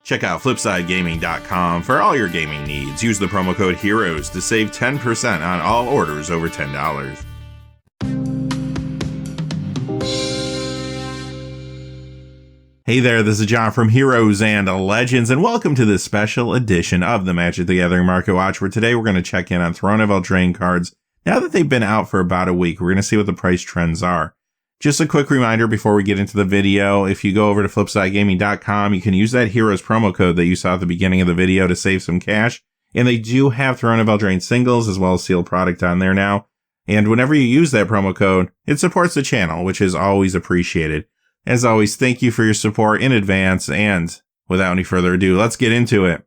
Check out FlipsideGaming.com for all your gaming needs. Use the promo code HEROES to save 10% on all orders over $10. Hey there, this is John from Heroes and Legends, and welcome to this special edition of the Magic the Gathering Market Watch, where today we're going to check in on Throne of Eldraine cards. Now that they've been out for about a week, we're going to see what the price trends are. Just a quick reminder before we get into the video, if you go over to FlipsideGaming.com, you can use that Heroes promo code that you saw at the beginning of the video to save some cash. And they do have Throne of Eldraine singles as well as sealed product on there now. And whenever you use that promo code, it supports the channel, which is always appreciated. As always, thank you for your support in advance. And without any further ado, let's get into it.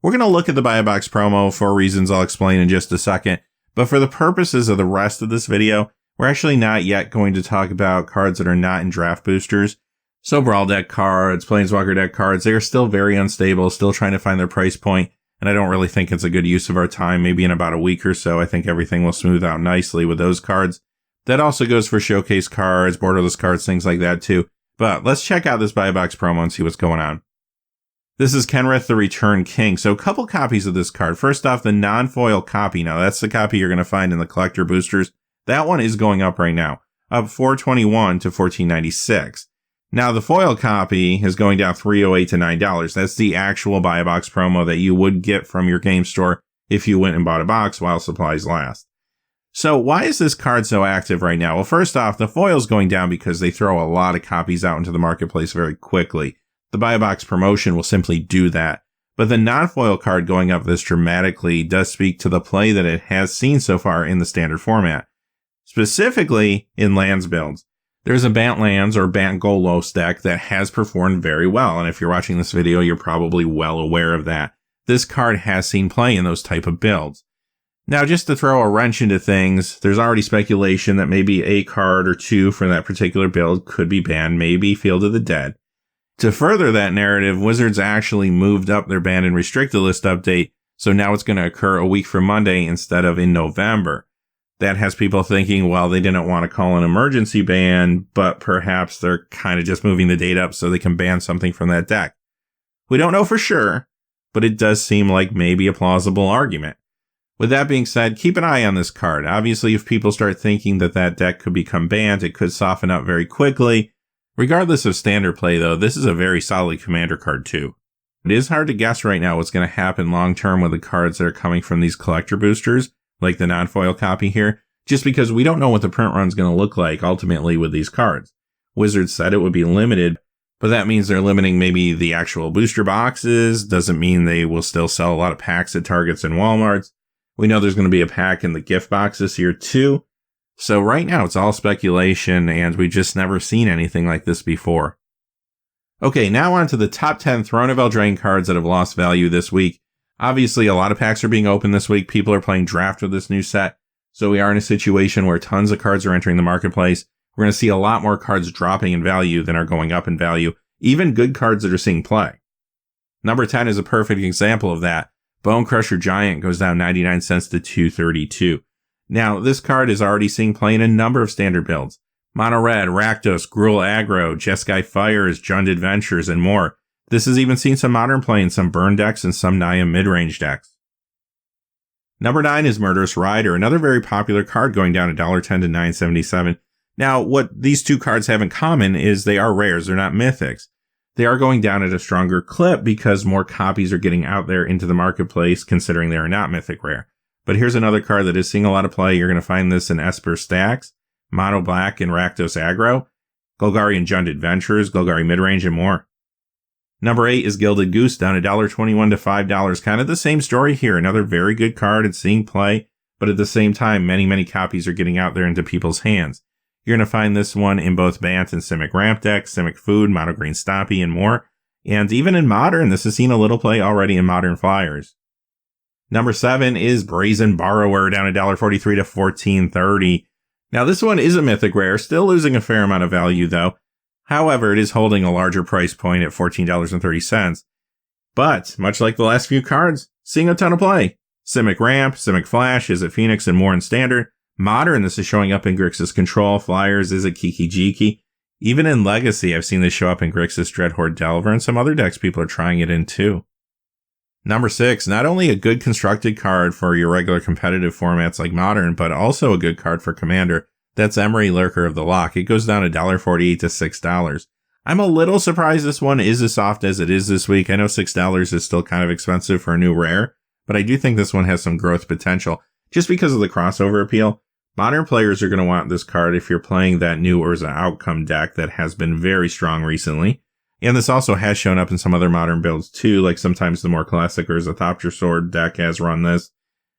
We're going to look at the Buy a Box promo for reasons I'll explain in just a second. But for the purposes of the rest of this video, we're actually not yet going to talk about cards that are not in draft boosters. So Brawl deck cards, Planeswalker deck cards, they are still very unstable, still trying to find their price point, and I don't really think it's a good use of our time. Maybe in about a week or so, I think everything will smooth out nicely with those cards. That also goes for showcase cards, borderless cards, things like that too. But let's check out this Buy a Box promo and see what's going on. This is Kenrith the Return King. So a couple copies of this card. First off, the non-foil copy. Now that's the copy you're going to find in the collector boosters. That one is going up right now, up $4.21 to $14.96. Now the foil copy is going down $3.08 to $9. That's the actual Buy a Box promo that you would get from your game store if you went and bought a box while supplies last. So why is this card so active right now? Well, first off, the foil's going down because they throw a lot of copies out into the marketplace very quickly. The Buy a Box promotion will simply do that. But the non-foil card going up this dramatically does speak to the play that it has seen so far in the standard format. Specifically in lands builds. There's a Bant Lands or Bant Golos deck that has performed very well, and if you're watching this video, you're probably well aware of that. This card has seen play in those type of builds. Now, just to throw a wrench into things, there's already speculation that maybe a card or two for that particular build could be banned, maybe Field of the Dead. To further that narrative, Wizards actually moved up their banned and restricted list update, so now it's going to occur a week from Monday instead of in November. That has people thinking, well, they didn't want to call an emergency ban, but perhaps they're kind of just moving the date up so they can ban something from that deck. We don't know for sure, but it does seem like maybe a plausible argument. With that being said, keep an eye on this card. Obviously, if people start thinking that that deck could become banned, it could soften up very quickly. Regardless of standard play, though, this is a very solid commander card, too. It is hard to guess right now what's going to happen long-term with the cards that are coming from these collector boosters, like the non-foil copy here, just because we don't know what the print run's going to look like ultimately with these cards. Wizards said it would be limited, but that means they're limiting maybe the actual booster boxes. Doesn't mean they will still sell a lot of packs at Targets and Walmarts. We know there's going to be a pack in the gift box this year too. So right now it's all speculation, and we've just never seen anything like this before. Okay, now on to the top 10 Throne of Eldraine cards that have lost value this week. Obviously, a lot of packs are being opened this week. People are playing draft with this new set. So we are in a situation where tons of cards are entering the marketplace. We're going to see a lot more cards dropping in value than are going up in value. Even good cards that are seeing play. Number 10 is a perfect example of that. Bone Crusher Giant goes down 99 cents to $2.32. Now, this card is already seeing play in a number of standard builds. Mono Red, Rakdos, Gruul Aggro, Jeskai Fires, Jund Adventures, and more. This has even seen some modern play in some burn decks and some Naya mid-range decks. Number 9 is Murderous Rider, another very popular card going down $1.10 to $9.77. Now, what these two cards have in common is they are rares, they're not mythics. They are going down at a stronger clip because more copies are getting out there into the marketplace, considering they are not mythic rare. But here's another card that is seeing a lot of play. You're going to find this in Esper Stacks, Mono Black and Rakdos Aggro, Golgari and Jund Adventures, Golgari Midrange, and more. Number 8 is Gilded Goose, down $1.21 to $5. Kind of the same story here. Another very good card and seeing play, but at the same time, many copies are getting out there into people's hands. You're going to find this one in both Bant and Simic Ramp decks, Simic Food, Mono Green Stompy, and more. And even in Modern, this has seen a little play already in Modern Flyers. Number 7 is Brazen Borrower, down $1.43 to $14.30. Now this one is a mythic rare, still losing a fair amount of value though. However, it is holding a larger price point at $14.30. But, much like the last few cards, seeing a ton of play. Simic Ramp, Simic Flash, Is It Phoenix, and more in Standard. Modern, this is showing up in Grixis Control. Flyers, Is It Kiki Jiki. Even in Legacy, I've seen this show up in Grixis Dreadhorde Delver, and some other decks people are trying it in too. Number 6, not only a good constructed card for your regular competitive formats like Modern, but also a good card for Commander. That's Emery Lurker of the Lock. It goes down $1.48 to $6. I'm a little surprised this one is as soft as it is this week. I know $6 is still kind of expensive for a new rare, but I do think this one has some growth potential just because of the crossover appeal. Modern players are going to want this card if you're playing that new Urza Outcome deck that has been very strong recently. And this also has shown up in some other Modern builds too, like sometimes the more classic Urza Thopter Sword deck has run this.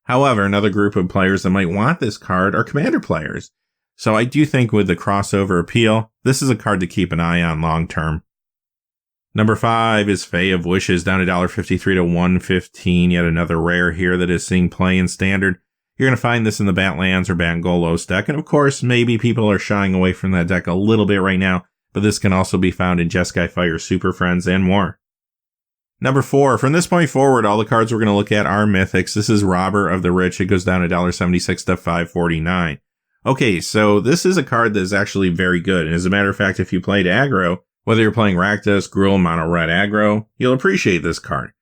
However, another group of players that might want this card are Commander players. So I do think with the crossover appeal, this is a card to keep an eye on long term. Number 5 is Fae of Wishes, down $1.53 to $1.15. Yet another rare here that is seeing play in Standard. You're going to find this in the Batlands or Bangolos deck. And of course, maybe people are shying away from that deck a little bit right now, but this can also be found in Jeskai Fire, Super Friends, and more. Number 4, from this point forward, all the cards we're going to look at are Mythics. This is Robber of the Rich. It goes down $1.76 to $5.49. Okay, so this is a card that is actually very good. And as a matter of fact, if you played aggro, whether you're playing Rakdos, Gruul, Mono Red aggro, you'll appreciate this card.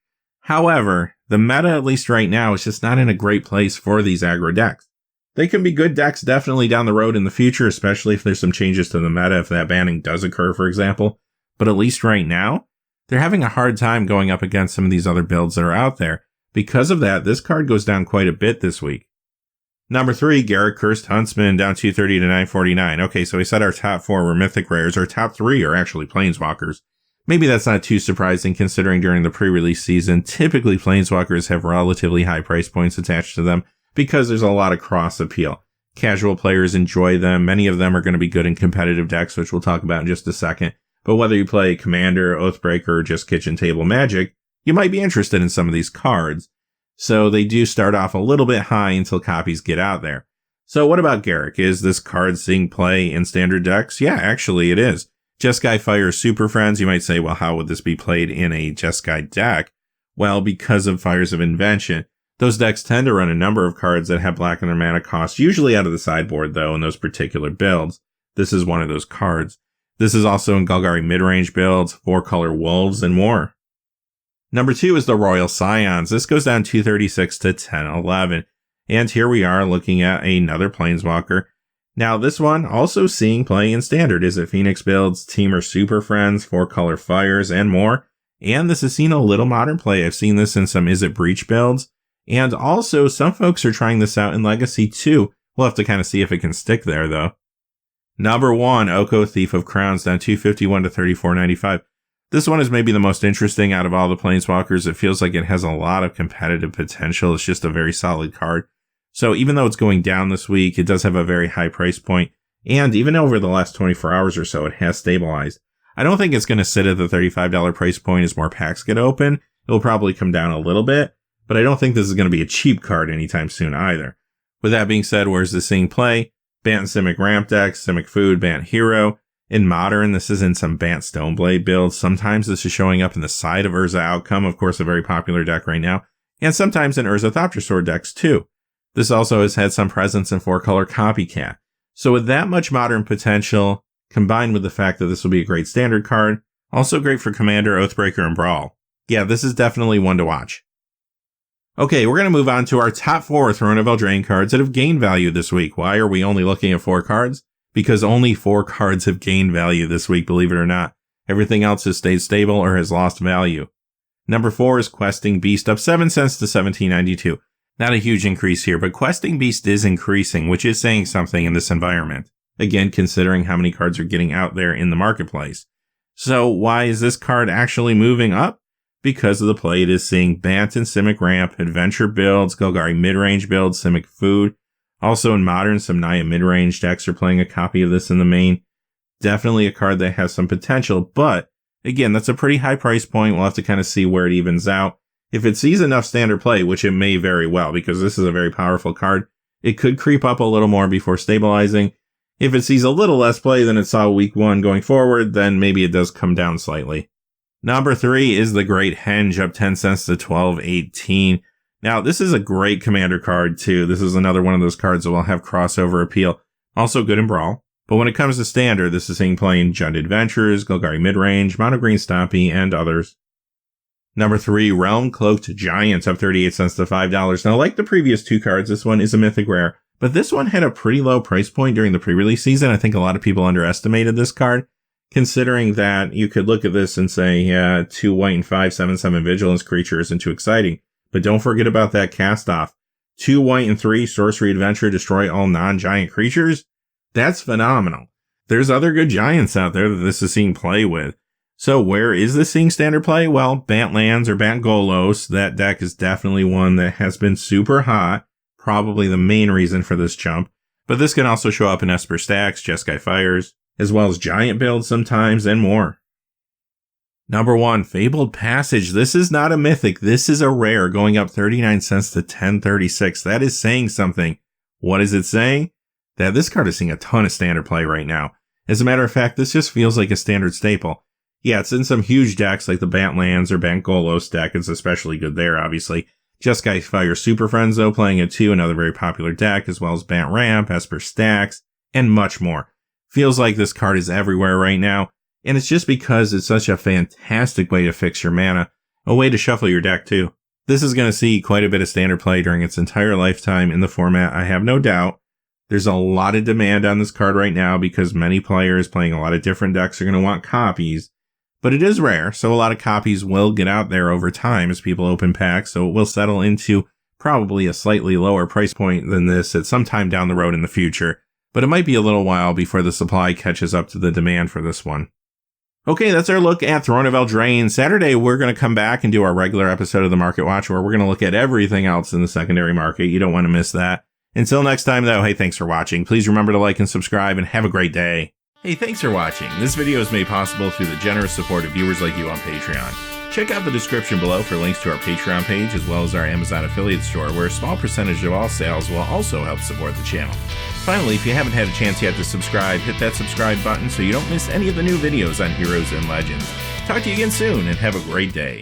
However, the meta, at least right now, is just not in a great place for these aggro decks. They can be good decks definitely down the road in the future, especially if there's some changes to the meta, if that banning does occur, for example. But at least right now, they're having a hard time going up against some of these other builds that are out there. Because of that, this card goes down quite a bit this week. Number 3, Garrett Cursed Huntsman, down $2.30 to $9.49. Okay, so we said our top 4 were Mythic Rares. Our top 3 are actually Planeswalkers. Maybe that's not too surprising considering during the pre-release season, typically Planeswalkers have relatively high price points attached to them because there's a lot of cross appeal. Casual players enjoy them. Many of them are going to be good in competitive decks, which we'll talk about in just a second. But whether you play Commander, Oathbreaker, or just Kitchen Table Magic, you might be interested in some of these cards. So they do start off a little bit high until copies get out there. So what about Garrick? Is this card seeing play in standard decks? Yeah, actually it is. Jeskai Fire Super Friends, you might say, well, how would this be played in a Jeskai deck? Well, because of Fires of Invention. Those decks tend to run a number of cards that have black in their mana cost, usually out of the sideboard, though, in those particular builds. This is one of those cards. This is also in Golgari midrange builds, 4-color Wolves, and more. Number 2 is the Royal Scions. This goes down $2.36 to $10.11. And here we are looking at another Planeswalker. Now, this one also seeing play in Standard. Is it Phoenix builds, Teamer Super Friends, 4-color Fires, and more? And this has seen a little Modern play. I've seen this in some Is It Breach builds. And also, some folks are trying this out in Legacy too. We'll have to kind of see if it can stick there, though. Number 1, Oko Thief of Crowns, down $2.51 to $34.95. This one is maybe the most interesting out of all the Planeswalkers. It feels like it has a lot of competitive potential. It's just a very solid card. So even though it's going down this week, it does have a very high price point. And even over the last 24 hours or so, it has stabilized. I don't think it's going to sit at the $35 price point as more packs get open. It'll probably come down a little bit, but I don't think this is going to be a cheap card anytime soon either. With that being said, where's this seeing play? Bant Simic Ramp decks, Simic Food, Bant Hero. In Modern, this is in some Bant Stoneblade builds. Sometimes this is showing up in the side of Urza Outcome, of course a very popular deck right now, and sometimes in Urza Thopter Sword decks too. This also has had some presence in 4-color Copycat. So with that much Modern potential, combined with the fact that this will be a great Standard card, also great for Commander, Oathbreaker, and Brawl. Yeah, this is definitely one to watch. Okay, we're going to move on to our top 4 Throne of Eldraine cards that have gained value this week. Why are we only looking at 4 cards? Because only 4 cards have gained value this week, believe it or not. Everything else has stayed stable or has lost value. Number 4 is Questing Beast, up 7 cents to $17.92. Not a huge increase here, but Questing Beast is increasing, which is saying something in this environment. Again, considering how many cards are getting out there in the marketplace. So why is this card actually moving up? Because of the play it is seeing Bant and Simic Ramp, Adventure builds, Golgari midrange builds, Simic Food. Also in Modern, some Naya midrange decks are playing a copy of this in the main. Definitely a card that has some potential, but again, that's a pretty high price point. We'll have to kind of see where it evens out. If it sees enough standard play, which it may very well, because this is a very powerful card, it could creep up a little more before stabilizing. If it sees a little less play than it saw week 1 going forward, then maybe it does come down slightly. Number 3 is the Great Henge, up 10 cents to $12.18. Now, this is a great Commander card, too. This is another one of those cards that will have crossover appeal. Also good in Brawl. But when it comes to standard, this is seeing play in Jund Adventures, Golgari Midrange, Mono Green Stompy, and others. Number 3, Realm Cloaked Giants, up 38 cents to $5. Now, like the previous 2 cards, this one is a mythic rare, but this one had a pretty low price point during the pre-release season. I think a lot of people underestimated this card, considering that you could look at this and say, yeah, 2 white and 5/7/7 Vigilance creature isn't too exciting. But don't forget about that cast-off. 2 white and 3 Sorcery Adventure, destroy all non-giant creatures. That's phenomenal. There's other good giants out there that this is seeing play with. So where is this seeing standard play? Well, Bant Lands or Bant Golos, that deck is definitely one that has been super hot, probably the main reason for this jump. But this can also show up in Esper Stacks, Jeskai Fires, as well as giant builds sometimes, and more. Number 1, Fabled Passage. This is not a mythic, this is a rare, going up 39 cents to $10.36. That is saying something. What is it saying? That this card is seeing a ton of standard play right now. As a matter of fact, this just feels like a standard staple. Yeah, it's in some huge decks like the Bant Lands or Bant Golos deck. It's especially good there, obviously. Jeskai Fire Super Friends, though, playing it too, another very popular deck, as well as Bant Ramp, Esper Stacks, and much more. Feels like this card is everywhere right now, and it's just because it's such a fantastic way to fix your mana, a way to shuffle your deck too. This is going to see quite a bit of standard play during its entire lifetime in the format, I have no doubt. There's a lot of demand on this card right now because many players playing a lot of different decks are going to want copies. But it is rare, so a lot of copies will get out there over time as people open packs, so it will settle into probably a slightly lower price point than this at some time down the road in the future. But it might be a little while before the supply catches up to the demand for this one. Okay, that's our look at Throne of Eldraine. Saturday, we're going to come back and do our regular episode of the Market Watch, where we're going to look at everything else in the secondary market. You don't want to miss that. Until next time, though, hey, thanks for watching. Please remember to like and subscribe, and have a great day. Hey, thanks for watching. This video is made possible through the generous support of viewers like you on Patreon. Check out the description below for links to our Patreon page, as well as our Amazon affiliate store, where a small percentage of all sales will also help support the channel. Finally, if you haven't had a chance yet to subscribe, hit that subscribe button so you don't miss any of the new videos on Heroes and Legends. Talk to you again soon, and have a great day.